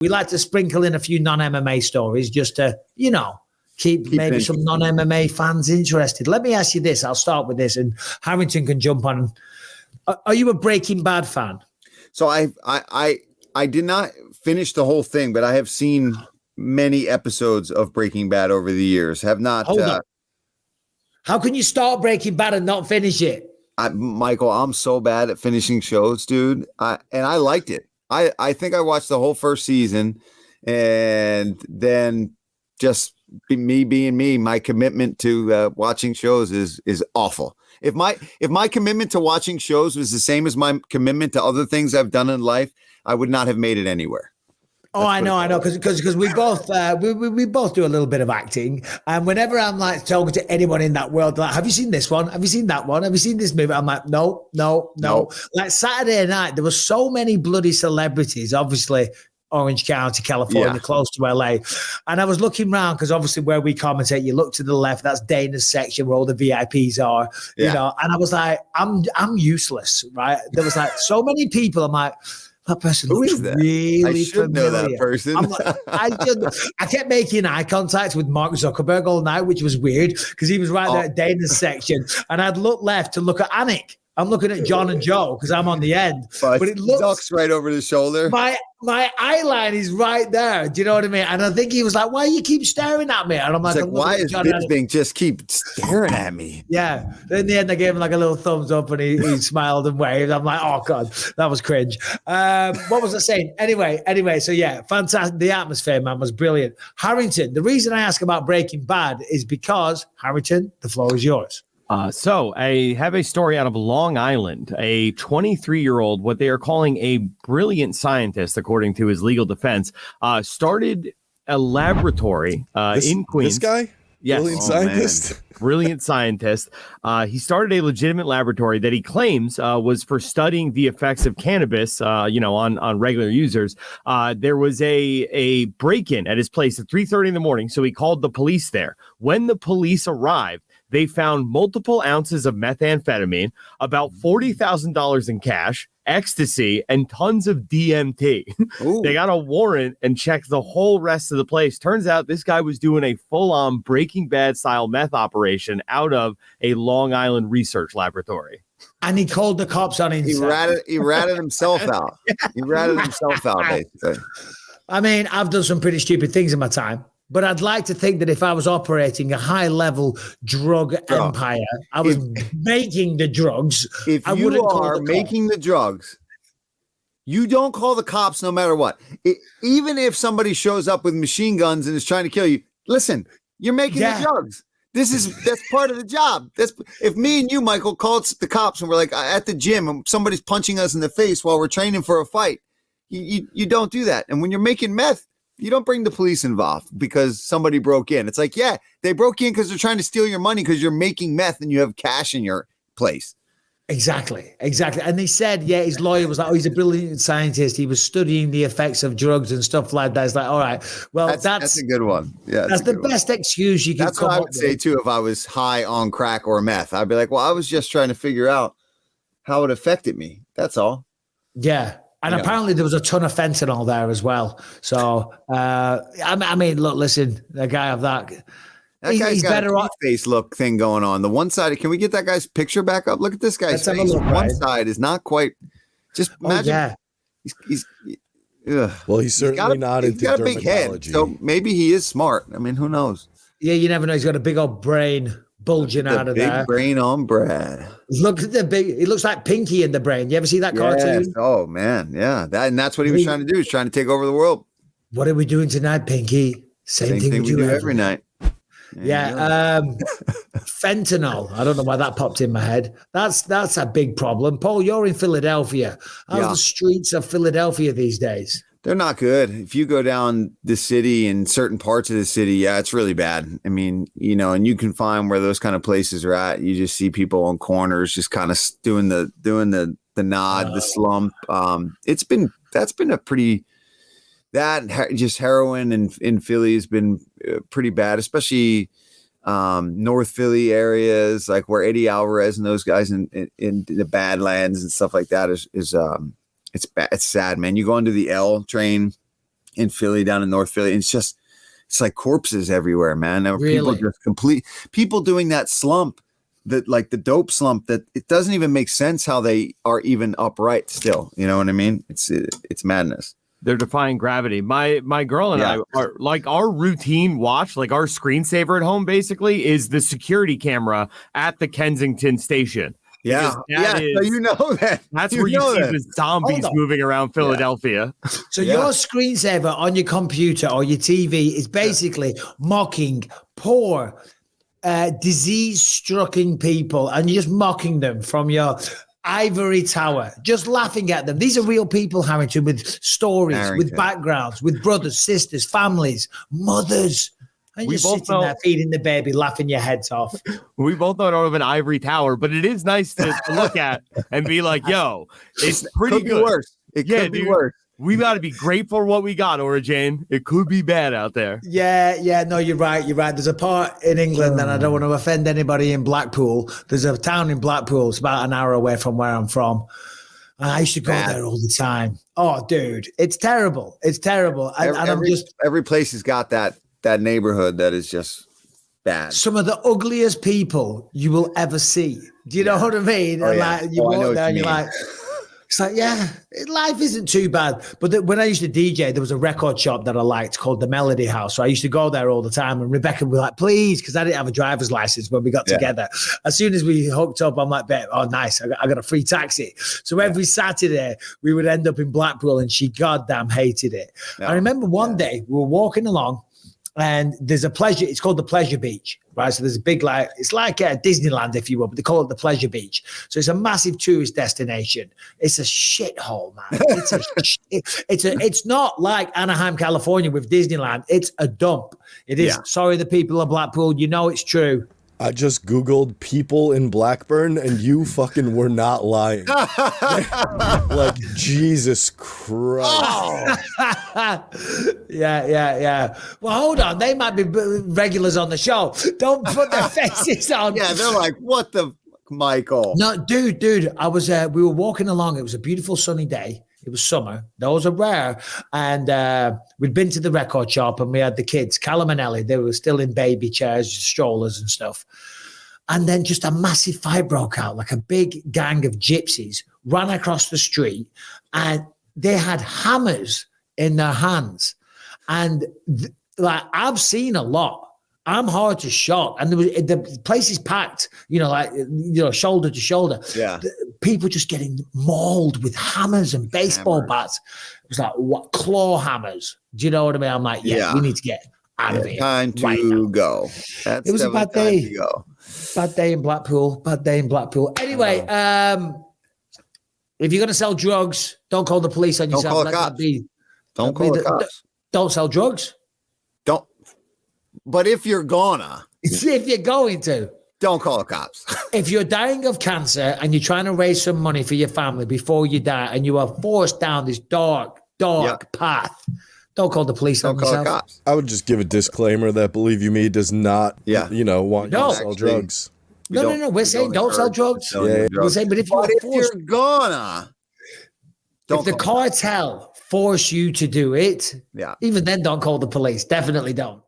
we like to sprinkle in a few non-MMA stories just to, keep maybe some non-MMA fans interested. Let me ask you this. I'll start with this, and Harrington can jump on. Are you a Breaking Bad fan? So I did not finish the whole thing, but I have seen many episodes of Breaking Bad over the years. Have not. Hold on. How can you start Breaking Bad and not finish it? Michael, I'm so bad at finishing shows, dude. And I liked it. I think I watched the whole first season, and then just me being me, my commitment to watching shows is awful. If my commitment to watching shows was the same as my commitment to other things I've done in life, I would not have made it anywhere. Oh, I know, because we both we both do a little bit of acting, and whenever I'm like talking to anyone in that world, like, have you seen this one? Have you seen that one? Have you seen this movie? I'm like, no. Like Saturday night, there were so many bloody celebrities, obviously. Orange County, California, close to LA. And I was looking around because obviously where we commentate, you look to the left, that's Dana's section where all the VIPs are, and I was like, I'm useless, right? There was like so many people. I'm like, that person looks really I should familiar. know that person. I kept making eye contact with Mark Zuckerberg all night, which was weird because he was right there at Dana's section. And I'd look left to look at Anik. I'm looking at John and Joe because I'm on the end. But it looks right over the shoulder. My eye line is right there. Do you know what I mean? And I think he was like, why you keep staring at me? And I'm like, why is Bisping just keep staring at me? Yeah. In the end, I gave him like a little thumbs up and he smiled and waved. I'm like, oh God, that was cringe. What was I saying? Anyway, so yeah, fantastic. The atmosphere, man, was brilliant. Harrington, the reason I ask about Breaking Bad is because, Harrington, the floor is yours. So I have a story out of Long Island. A 23-year-old, what they are calling a brilliant scientist, according to his legal defense, started a laboratory in Queens. This guy? Yes. Brilliant scientist? Brilliant scientist. He started a legitimate laboratory that he claims was for studying the effects of cannabis, on regular users. There was a break-in at his place at 3:30 in the morning, so he called the police there. When the police arrived, they found multiple ounces of methamphetamine, about $40,000 in cash, ecstasy, and tons of DMT. They got a warrant and checked the whole rest of the place. Turns out this guy was doing a full-on Breaking Bad style meth operation out of a Long Island research laboratory. And he called the cops on him. He ratted himself out. He ratted himself out, basically. I mean, I've done some pretty stupid things in my time. But I'd like to think that if I was operating a high-level drug empire, I was making the drugs. If you are making the drugs, you don't call the cops no matter what. Even if somebody shows up with machine guns and is trying to kill you, listen, you're making the drugs. That's part of the job. If me and you, Michael, called the cops and we're like at the gym and somebody's punching us in the face while we're training for a fight, you don't do that. And when you're making meth, you don't bring the police involved because somebody broke in. It's like, yeah, they broke in because they're trying to steal your money because you're making meth and you have cash in your place. Exactly. And they said, his lawyer was like, oh, he's a brilliant scientist. He was studying the effects of drugs and stuff like that. It's like, all right, well, that's a good one. Yeah, that's the best excuse you can That's what I would say, too, if I was high on crack or meth. I'd be like, well, I was just trying to figure out how it affected me. That's all. Yeah. And apparently there was a ton of fentanyl there as well. So, I mean, look, listen, the guy of that guy's got a face look thing going on. The one side, can we get that guy's picture back up? Look at this guy's face. One side is not quite, just imagine. He's certainly not into dermatology. He's got a big head, so maybe he is smart. I mean, who knows? Yeah, you never know. He's got a big old brain bulging out of there. Big brain on Brad. Look at it looks like Pinky in the brain. You ever see that cartoon? Oh man, yeah. That's what he was trying to do. He's trying to take over the world. What are we doing tonight, Pinky? Same thing we do every night. Fentanyl. I don't know why that popped in my head. That's a big problem. Paul, you're in Philadelphia. How's the streets of Philadelphia these days? They're not good. If you go down the city in certain parts of the city, it's really bad. I mean, and you can find where those kind of places are at. You just see people on corners just kind of doing the nod, the slump. That's been a pretty just heroin in Philly has been pretty bad, especially North Philly areas like where Eddie Alvarez and those guys in the Badlands and stuff like that is it's bad. It's sad, man. You go into the L train in Philly, down in North Philly. And it's like corpses everywhere, man. Really? People doing that slump, that like the dope slump, that it doesn't even make sense how they are even upright still. You know what I mean? It's madness. They're defying gravity. My girl and I are like, our routine watch, like our screensaver at home basically is the security camera at the Kensington station. Yeah. So you know that. That's where you see the zombies moving around Philadelphia. So your screensaver on your computer or your TV is basically mocking poor, disease-stricken people, and you're just mocking them from your ivory tower, just laughing at them. These are real people, Harrington, with stories, with backgrounds, with brothers, sisters, families, mothers. And you're sitting there feeding the baby, laughing your heads off. We both know I don't have an ivory tower, but it is nice to look at and be like, yo, it's pretty good. Worse. It could be worse. We got to be grateful for what we got, Ora Jane. It could be bad out there. Yeah. No, you're right. There's a part in England, and I don't want to offend anybody in Blackpool. There's a town in Blackpool. It's about an hour away from where I'm from. And I used to go there all the time. Oh, dude, it's terrible. It's terrible. Every place has got that neighborhood that is just bad. Some of the ugliest people you will ever see. Do you know what I mean? Oh, like you walk there and you're like, it's like, life isn't too bad. But when I used to DJ, there was a record shop that I liked called the Melody House. So I used to go there all the time. And Rebecca would be like, please, because I didn't have a driver's license when we got together. As soon as we hooked up, I'm like, babe, oh, nice. I got a free taxi. So every Saturday, we would end up in Blackpool, and she goddamn hated it. I remember one day we were walking along, and there's a pleasure. It's called the Pleasure Beach, right? So there's a big, it's like Disneyland, if you will, but they call it the Pleasure Beach. So it's a massive tourist destination. It's a shithole, man. It's not like Anaheim, California with Disneyland. It's a dump. It is. Yeah. Sorry, the people of Blackpool. You know it's true. I just Googled people in Blackburn, and you fucking were not lying. Like, Jesus Christ. Oh. Yeah. Well, hold on. They might be regulars on the show. Don't put their faces on. Yeah, they're like, what the, Michael? No, dude. I was. We were walking along. It was a beautiful sunny day. It was summer. Those are rare. And we'd been to the record shop, and we had the kids, Callum and Ellie. They were still in baby chairs, strollers and stuff. And then just a massive fight broke out, like a big gang of gypsies ran across the street, and they had hammers in their hands. And I've seen a lot. I'm hard to shot, and the place is packed, shoulder to shoulder. Yeah, people just getting mauled with hammers and baseball bats. It was like, what, claw hammers? Do you know what I mean? I'm like, we need to get out of here. Time to go. It was a bad day. Bad day in Blackpool. Anyway, if you're gonna sell drugs, don't call the police on yourself. Don't call the cops. Don't call the cops. Don't sell drugs. Don't. But if you're going to, don't call the cops. If you're dying of cancer and you're trying to raise some money for your family before you die, and you are forced down this dark path, don't call the police on yourself. Don't call the cops. I would just give a disclaimer that Believe You Me does not, want you to sell drugs. No. We're saying don't sell drugs. We're saying, but if you're gonna, if the cartel force you to do it, even then, don't call the police. Definitely don't.